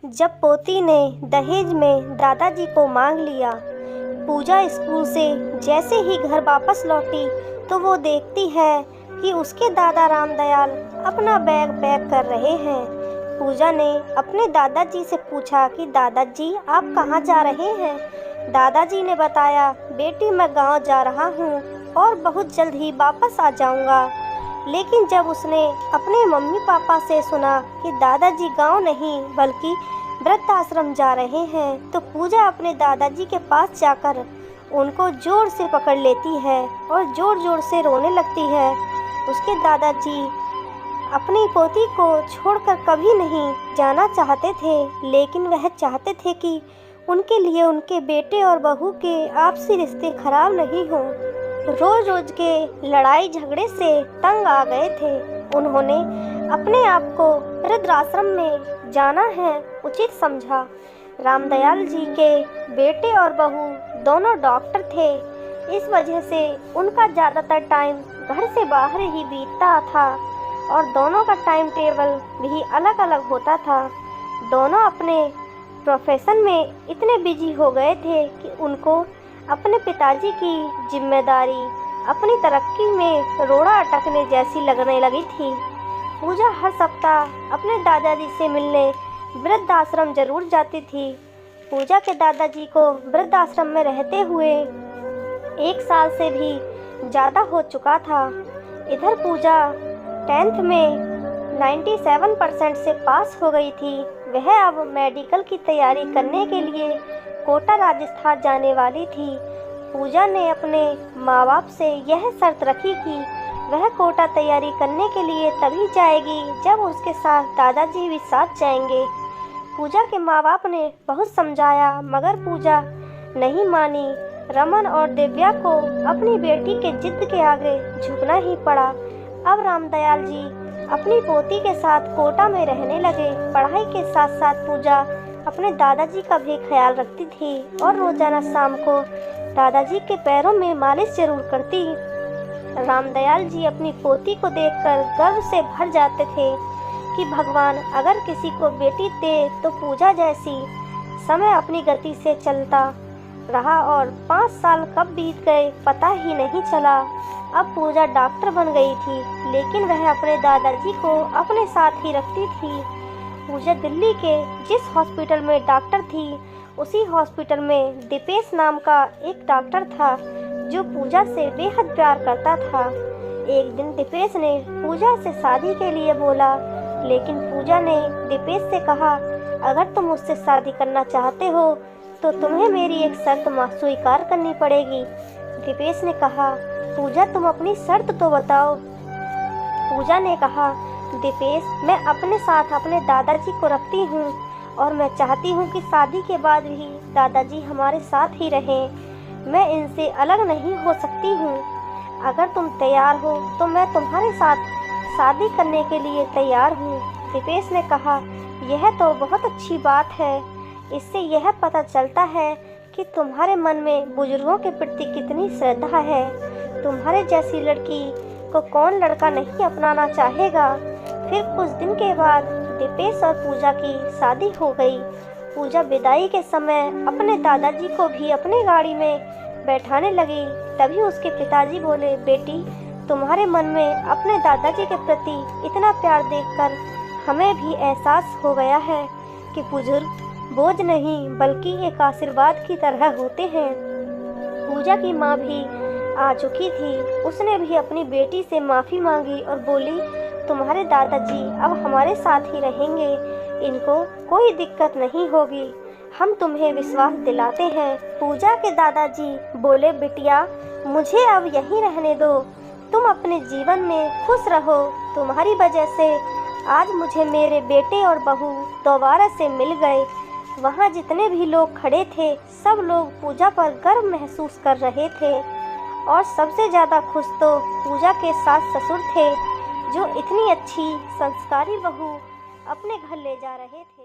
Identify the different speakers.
Speaker 1: जब पोती ने दहेज में दादाजी को मांग लिया। पूजा स्कूल से जैसे ही घर वापस लौटी तो वो देखती है कि उसके दादा रामदयाल अपना बैग पैक कर रहे हैं। पूजा ने अपने दादाजी से पूछा कि दादाजी आप कहाँ जा रहे हैं। दादाजी ने बताया, बेटी मैं गांव जा रहा हूँ और बहुत जल्द ही वापस आ जाऊँगा। लेकिन जब उसने अपने मम्मी पापा से सुना कि दादाजी गांव नहीं बल्कि वृद्धाश्रम जा रहे हैं तो पूजा अपने दादाजी के पास जाकर उनको जोर से पकड़ लेती है और जोर जोर से रोने लगती है। उसके दादाजी अपनी पोती को छोड़कर कभी नहीं जाना चाहते थे, लेकिन वह चाहते थे कि उनके लिए उनके बेटे और बहू के आपसी रिश्ते खराब नहीं हों। रोज रोज के लड़ाई झगड़े से तंग आ गए थे। उन्होंने अपने आप को वृद्धाश्रम में जाना है उचित समझा। रामदयाल जी के बेटे और बहू दोनों डॉक्टर थे। इस वजह से उनका ज़्यादातर टाइम घर से बाहर ही बीतता था और दोनों का टाइम टेबल भी अलग अलग होता था। दोनों अपने प्रोफेशन में इतने बिजी हो गए थे कि उनको अपने पिताजी की जिम्मेदारी अपनी तरक्की में रोड़ा अटकने जैसी लगने लगी थी। पूजा हर सप्ताह अपने दादाजी से मिलने वृद्धाश्रम जरूर जाती थी। पूजा के दादाजी को वृद्धाश्रम में रहते हुए 1 साल से भी ज़्यादा हो चुका था। इधर पूजा 10th में 97% से पास हो गई थी। वह अब मेडिकल की तैयारी करने के लिए कोटा राजस्थान जाने वाली थी। पूजा ने अपने माँ बाप से यह शर्त रखी कि वह कोटा तैयारी करने के लिए तभी जाएगी जब उसके साथ दादाजी भी साथ जाएंगे। पूजा के माँ बाप ने बहुत समझाया मगर पूजा नहीं मानी। रमन और दिव्या को अपनी बेटी के जिद के आगे झुकना ही पड़ा। अब रामदयाल जी अपनी पोती के साथ कोटा में रहने लगे। पढ़ाई के साथ साथ पूजा अपने दादाजी का भी ख्याल रखती थी और रोजाना शाम को दादाजी के पैरों में मालिश जरूर करती। रामदयाल जी अपनी पोती को देखकर गर्व से भर जाते थे कि भगवान अगर किसी को बेटी दे तो पूजा जैसी। समय अपनी गति से चलता रहा और 5 साल कब बीत गए पता ही नहीं चला। अब पूजा डॉक्टर बन गई थी, लेकिन वह अपने दादाजी को अपने साथ ही रखती थी। पूजा दिल्ली के जिस हॉस्पिटल में डॉक्टर थी उसी हॉस्पिटल में दीपेश नाम का एक डॉक्टर था जो पूजा से बेहद प्यार करता था। एक दिन दीपेश ने पूजा से शादी के लिए बोला, लेकिन पूजा ने दीपेश से कहा, अगर तुम मुझसे शादी करना चाहते हो तो तुम्हें मेरी एक शर्त स्वीकार करनी पड़ेगी। दीपेश ने कहा, पूजा तुम अपनी शर्त तो बताओ। पूजा ने कहा, दीपेश मैं अपने साथ अपने दादाजी को रखती हूँ और मैं चाहती हूँ कि शादी के बाद भी दादाजी हमारे साथ ही रहें। मैं इनसे अलग नहीं हो सकती हूँ। अगर तुम तैयार हो तो मैं तुम्हारे साथ शादी करने के लिए तैयार हूँ। दीपेश ने कहा, यह तो बहुत अच्छी बात है। इससे यह पता चलता है कि तुम्हारे मन में बुजुर्गों के प्रति कितनी श्रद्धा है। तुम्हारे जैसी लड़की को कौन लड़का नहीं अपनाना चाहेगा। फिर कुछ दिन के बाद दीपेश और पूजा की शादी हो गई। पूजा विदाई के समय अपने दादाजी को भी अपनी गाड़ी में बैठाने लगी। तभी उसके पिताजी बोले, बेटी तुम्हारे मन में अपने दादाजी के प्रति इतना प्यार देखकर हमें भी एहसास हो गया है कि बुजुर्ग बोझ नहीं बल्कि एक आशीर्वाद की तरह होते हैं। पूजा की माँ भी आ चुकी थी। उसने भी अपनी बेटी से माफ़ी मांगी और बोली, तुम्हारे दादाजी अब हमारे साथ ही रहेंगे। इनको कोई दिक्कत नहीं होगी। हम तुम्हें विश्वास दिलाते हैं। पूजा के दादाजी बोले, बिटिया मुझे अब यहीं रहने दो। तुम अपने जीवन में खुश रहो। तुम्हारी वजह से आज मुझे मेरे बेटे और बहू दोबारा से मिल गए। वहाँ जितने भी लोग खड़े थे सब लोग पूजा पर गर्व महसूस कर रहे थे और सबसे ज़्यादा खुश तो पूजा के सास ससुर थे जो इतनी अच्छी संस्कारी बहू अपने घर ले जा रहे थे।